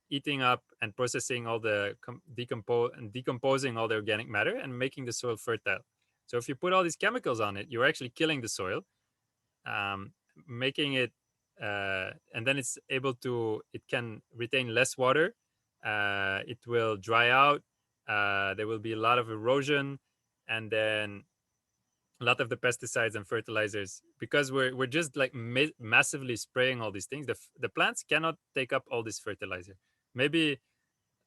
eating up and processing all the decomposing all the organic matter and making the soil fertile. So if you put all these chemicals on it, you're actually killing the soil, um, making it, and then it can retain less water. It will dry out. There will be a lot of erosion, and then a lot of the pesticides and fertilizers, because we're just like massively spraying all these things. The plants cannot take up all this fertilizer. Maybe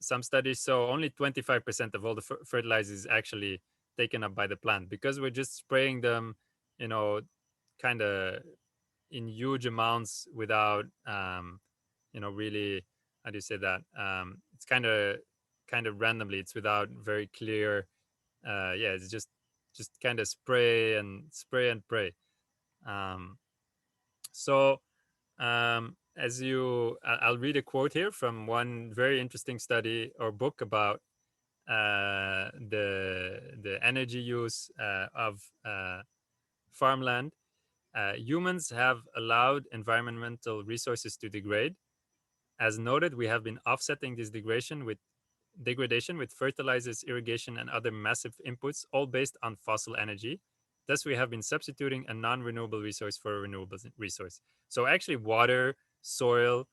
some studies show only 25% of all the fertilizer is actually taken up by the plant, because we're just spraying them, kind of in huge amounts without, really, how do you say that? It's kind of randomly. It's without very clear. Yeah, it's just kind of spray and pray. Um, so I'll read a quote here from one very interesting study or book about the energy use of farmland. Humans have allowed environmental resources to degrade. As noted, we have been offsetting this degradation with fertilizers, irrigation, and other massive inputs, all based on fossil energy. Thus, we have been substituting a non-renewable resource for a renewable resource. So actually, water, soil,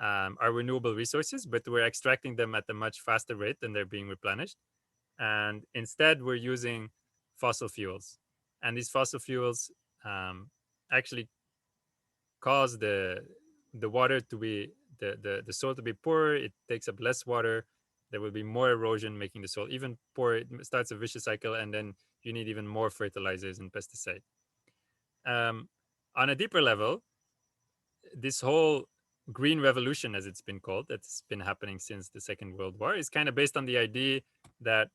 are renewable resources, but we're extracting them at a much faster rate than they're being replenished. And instead, we're using fossil fuels. And these fossil fuels actually cause the water to be the soil to be poorer. It takes up less water. There will be more erosion, making the soil even poorer. It starts a vicious cycle, and then you need even more fertilizers and pesticides. On a deeper level, this whole green revolution, as it's been called, that's been happening since the Second World War, is kind of based on the idea that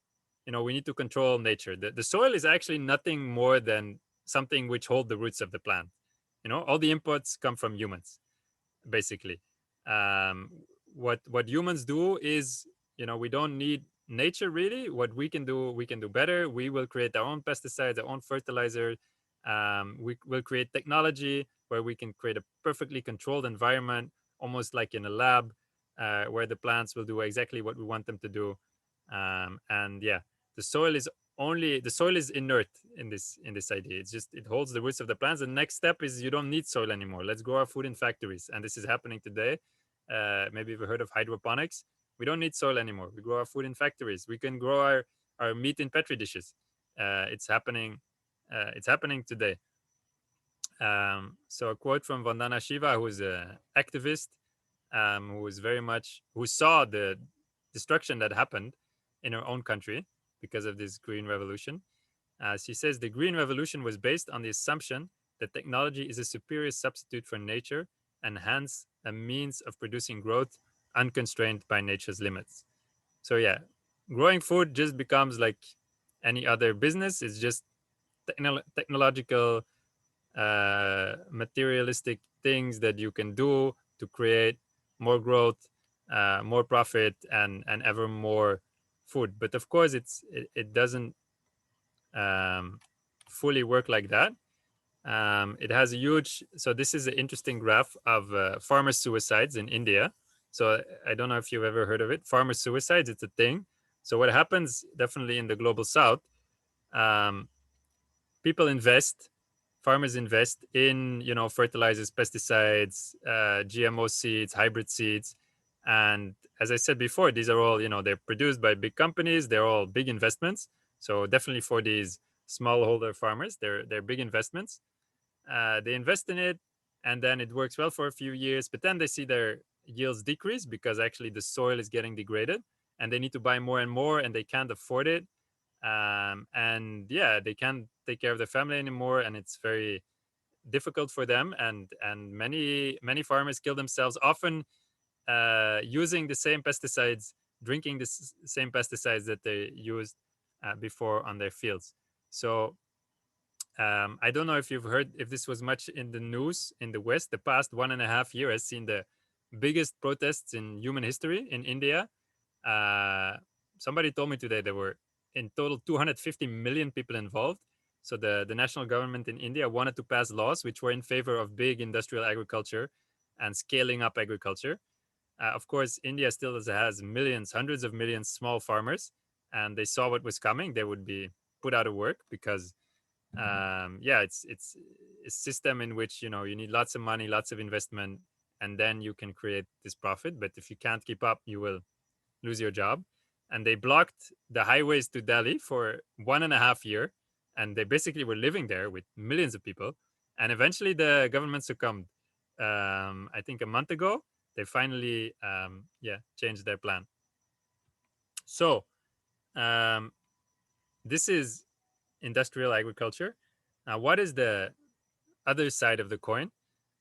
we need to control nature. The soil is actually nothing more than something which hold the roots of the plant. All the inputs come from humans, basically. Um, what humans do is, we don't need nature really. What we can do better. We will create our own pesticides, our own fertilizer. We will create technology where we can create a perfectly controlled environment, almost like in a lab, where the plants will do exactly what we want them to do. And yeah, the soil is inert in this idea. It's just, it holds the roots of the plants. The next step is, you don't need soil anymore. Let's grow our food in factories, and this is happening today. Maybe you've heard of hydroponics. We don't need soil anymore. We grow our food in factories. We can grow our meat in petri dishes. It's happening. It's happening today. So a quote from Vandana Shiva, who's an activist, who saw the destruction that happened in her own country because of this green revolution. She says the green revolution was based on the assumption that technology is a superior substitute for nature and hence a means of producing growth unconstrained by nature's limits. So yeah, growing food just becomes like any other business. It's just technological, materialistic things that you can do to create more growth, more profit, and ever more food. But of course, it doesn't fully work like that. It has a huge. So this is an interesting graph of farmer suicides in India. So I don't know if you've ever heard of it. Farmer suicides, it's a thing. So what happens definitely in the global south, um, people invest, farmers invest in fertilizers, pesticides, GMO seeds, hybrid seeds. And as I said before, these are all, they're produced by big companies. They're all big investments. So definitely for these smallholder farmers, they're big investments. They invest in it, and then it works well for a few years, but then they see their yields decrease because actually the soil is getting degraded, and they need to buy more and more, and they can't afford it. And yeah, they can't take care of their family anymore, and it's very difficult for them. And many farmers kill themselves, often using the same pesticides, drinking the same pesticides that they used before on their fields. So I don't know if you've heard, if this was much in the news in the West. The past 1.5 years has seen the biggest protests in human history in India. Somebody told me today there were in total 250 million people involved. So the national government in India wanted to pass laws which were in favor of big industrial agriculture and scaling up agriculture. Of course, India still has millions, hundreds of millions small farmers, and they saw what was coming. They would be put out of work because yeah, it's a system in which you need lots of money, lots of investment, and then you can create this profit. But if you can't keep up, you will lose your job. And they blocked the highways to Delhi for 1.5 years, and they basically were living there with millions of people. And eventually, the government succumbed. I think a month ago, they finally yeah, changed their plan. So this is industrial agriculture. Now, what is the other side of the coin?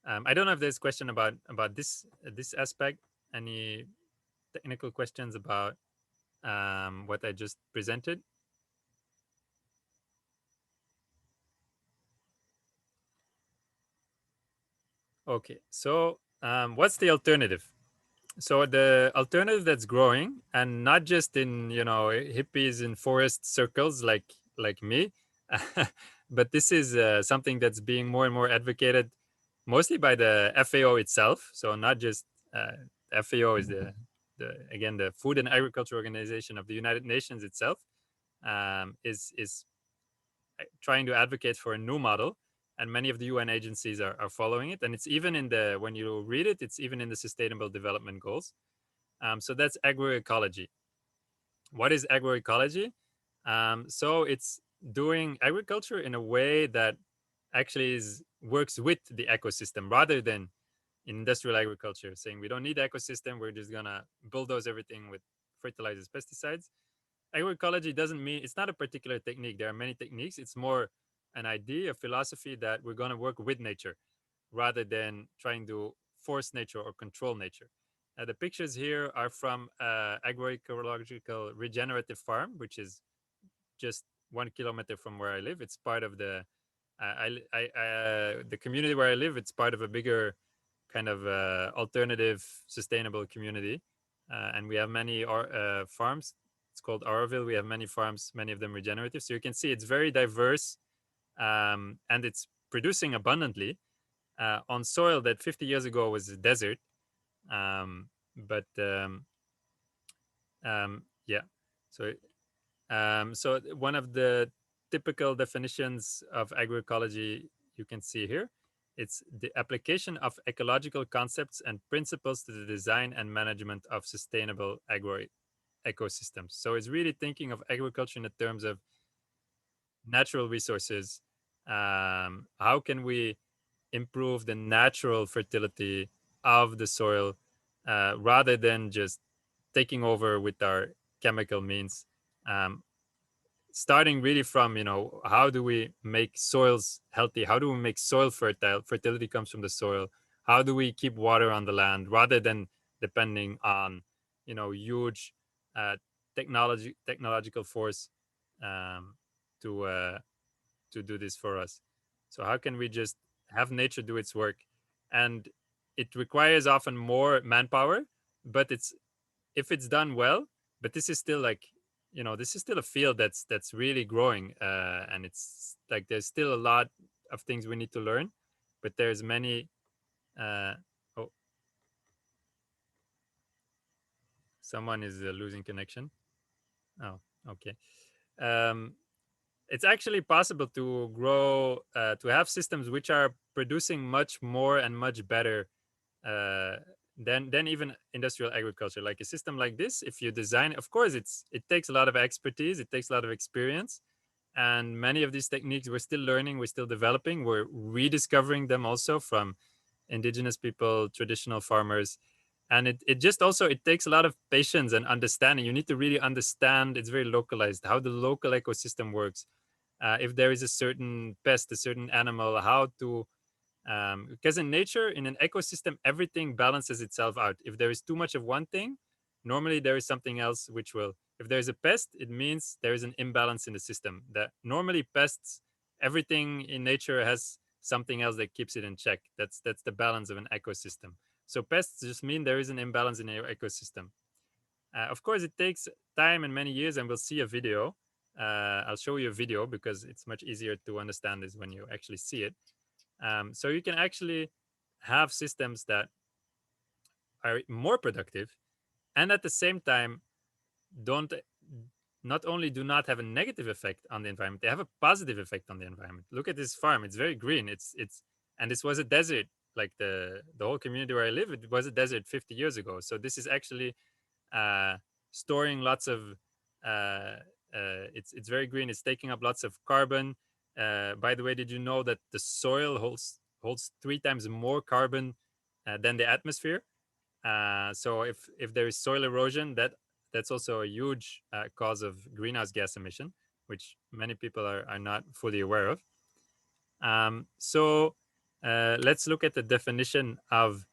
I don't know if there's a question about this aspect. Any technical questions about what I just presented? Okay, so what's the alternative? So the alternative that's growing, and not just in hippies in forest circles like me, but this is something that's being more and more advocated, mostly by the FAO itself. So not just FAO is again the Food and Agriculture Organization of the United Nations itself, is trying to advocate for a new model, and many of the UN agencies are following it. And it's even in the, when you read it, it's even in the Sustainable Development Goals. So that's agroecology. What is agroecology? So it's doing agriculture in a way that actually works with the ecosystem rather than industrial agriculture, saying we don't need ecosystem, we're just gonna bulldoze everything with fertilizers, pesticides. Agroecology doesn't mean, it's not a particular technique. There are many techniques. It's more an idea, a philosophy that we're gonna work with nature rather than trying to force nature or control nature. The pictures here are from agroecological regenerative farm, which is just 1 kilometer from where I live. It's part of the the community where I live. It's part of a bigger kind of alternative, sustainable community, and we have many farms. It's called Auroville. We have many farms, many of them regenerative. So you can see it's very diverse, and it's producing abundantly on soil that 50 years ago was a desert. But yeah, so so one of the typical definitions of agroecology you can see here. It's the application of ecological concepts and principles to the design and management of sustainable ecosystems. So it's really thinking of agriculture in the terms of natural resources. How can we improve the natural fertility of the soil rather than just taking over with our chemical means? Starting really from, how do we make soils healthy? How do we make soil fertile? Fertility comes from the soil. How do we keep water on the land rather than depending on, huge technological force to do this for us? So how can we just have nature do its work? And it requires often more manpower, but if it's done well. But this is still like, this is still a field that's really growing, and it's like there's still a lot of things we need to learn, but there's many oh, someone is losing connection. Oh, okay. It's actually possible to grow to have systems which are producing much more and much better uh, than even industrial agriculture. Like a system like this, if you design, of course, it takes a lot of expertise, it takes a lot of experience, and many of these techniques we're still learning, we're still developing, we're rediscovering them also from indigenous people, traditional farmers. And it just also, it takes a lot of patience and understanding. You need to really understand, it's very localized, how the local ecosystem works. If there is a certain pest, a certain animal, how to because in nature, in an ecosystem, everything balances itself out. If there is too much of one thing, normally there is something else which will, if there is a pest, it means there is an imbalance in the system. That normally pests, everything in nature has something else that keeps it in check. That's the balance of an ecosystem. So pests just mean there is an imbalance in your ecosystem. Of course, it takes time and many years, and we'll see a video. I'll show you a video because it's much easier to understand this when you actually see it. So you can actually have systems that are more productive and at the same time don't not only do not have a negative effect on the environment, they have a positive effect on the environment. Look at this farm; it's very green. It's and this was a desert. Like the whole community where I live, it was a desert 50 years ago. So this is actually storing lots of. It's very green. It's taking up lots of carbon. By the way, did you know that the soil holds 3 times more carbon than the atmosphere? So if there is soil erosion, that's also a huge cause of greenhouse gas emission, which many people are not fully aware of. So let's look at the definition of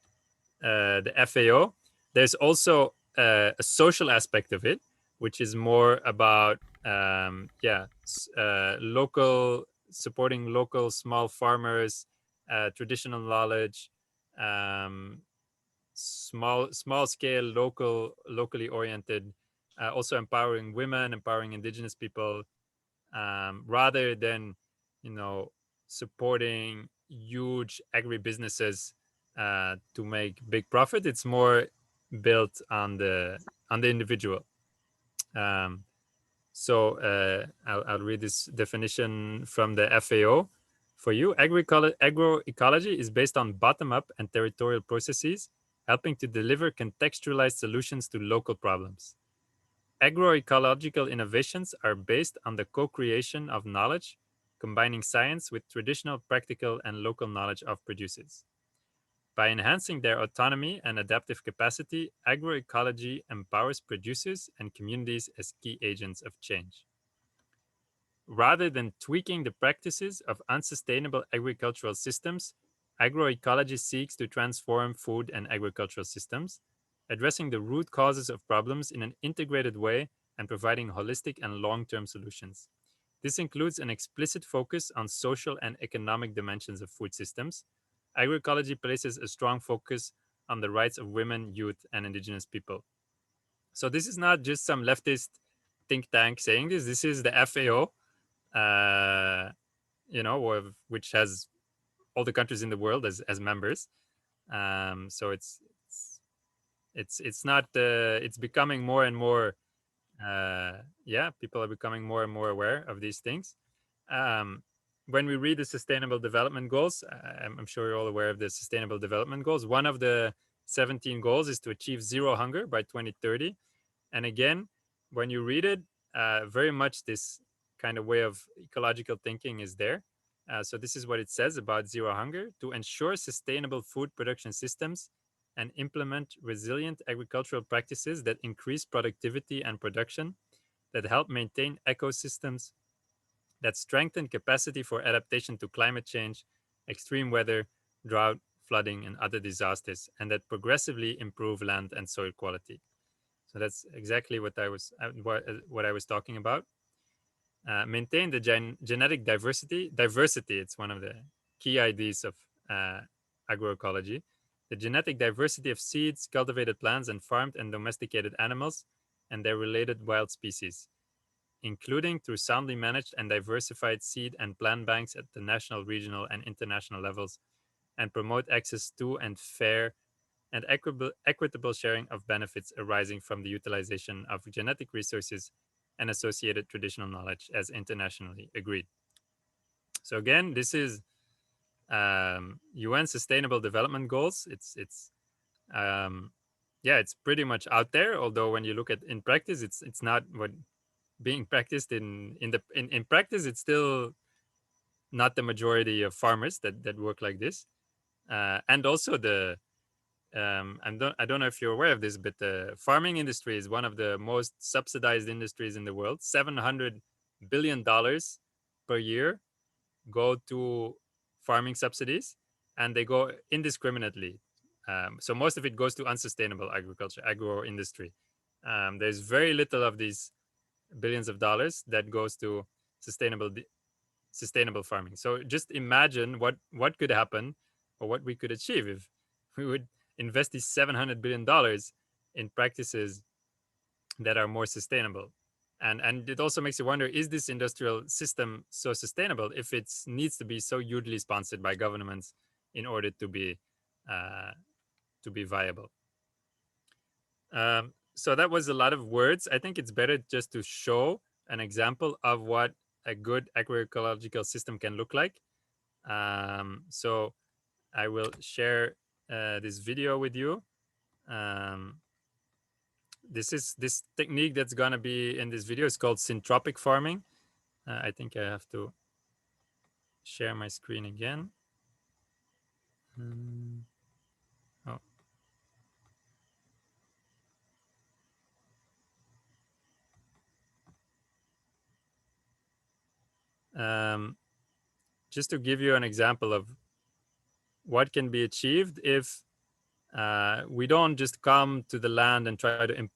the FAO. There's also a social aspect of it, which is more about local, supporting local small farmers, traditional knowledge, small scale, locally oriented, also empowering women, empowering indigenous people, rather than supporting huge agribusinesses to make big profit. It's more built on the individual. So I'll read this definition from the FAO. For you, agroecology is based on bottom-up and territorial processes, helping to deliver contextualized solutions to local problems. Agroecological innovations are based on the co-creation of knowledge, combining science with traditional, practical, and local knowledge of producers. By enhancing their autonomy and adaptive capacity, agroecology empowers producers and communities as key agents of change. Rather than tweaking the practices of unsustainable agricultural systems, agroecology seeks to transform food and agricultural systems, addressing the root causes of problems in an integrated way and providing holistic and long-term solutions. This includes an explicit focus on social and economic dimensions of food systems. Agroecology places a strong focus on the rights of women, youth, and indigenous people. So this is not just some leftist think tank saying this. This is the FAO, which has all the countries in the world as members. So it's not. It's becoming more and more. People are becoming more and more aware of these things. When we read the Sustainable Development Goals, I'm sure you're all aware of the Sustainable Development Goals. One of the 17 goals is to achieve zero hunger by 2030. And again, when you read it, very much this kind of way of ecological thinking is there. So this is what it says about zero hunger: to ensure sustainable food production systems and implement resilient agricultural practices that increase productivity and production, that help maintain ecosystems, that strengthen capacity for adaptation to climate change, extreme weather, drought, flooding, and other disasters, and that progressively improve land and soil quality. So that's exactly what I was talking about. Maintain the genetic diversity. Diversity, it's one of the key ideas of agroecology. The genetic diversity of seeds, cultivated plants, and farmed and domesticated animals, and their related wild species, including through soundly managed and diversified seed and plant banks at the national, regional, and international levels, and promote access to and fair and equitable sharing of benefits arising from the utilization of genetic resources and associated traditional knowledge as internationally agreed. So again, this is UN Sustainable Development Goals. It's pretty much out there. Although when you look at in practice, it's not what being practiced in practice. It's still not the majority of farmers that work like this, and also the I don't know if you're aware of this, but the farming industry is one of the most subsidized industries in the world. $700 billion per year go to farming subsidies, and they go indiscriminately. So most of it goes to unsustainable agriculture, agro industry. There's very little of these billions of dollars that goes to sustainable farming. So just imagine what could happen, or what we could achieve if we would invest these $700 billion in practices that are more sustainable. And it also makes you wonder, is this industrial system so sustainable if it needs to be so hugely sponsored by governments in order to be viable? So that was a lot of words. I think it's better just to show an example of what a good agroecological system can look like. So I will share this video with you. This technique that's going to be in this video is called syntropic farming. I think I have to share my screen again. Just to give you an example of what can be achieved if we don't just come to the land and try to impose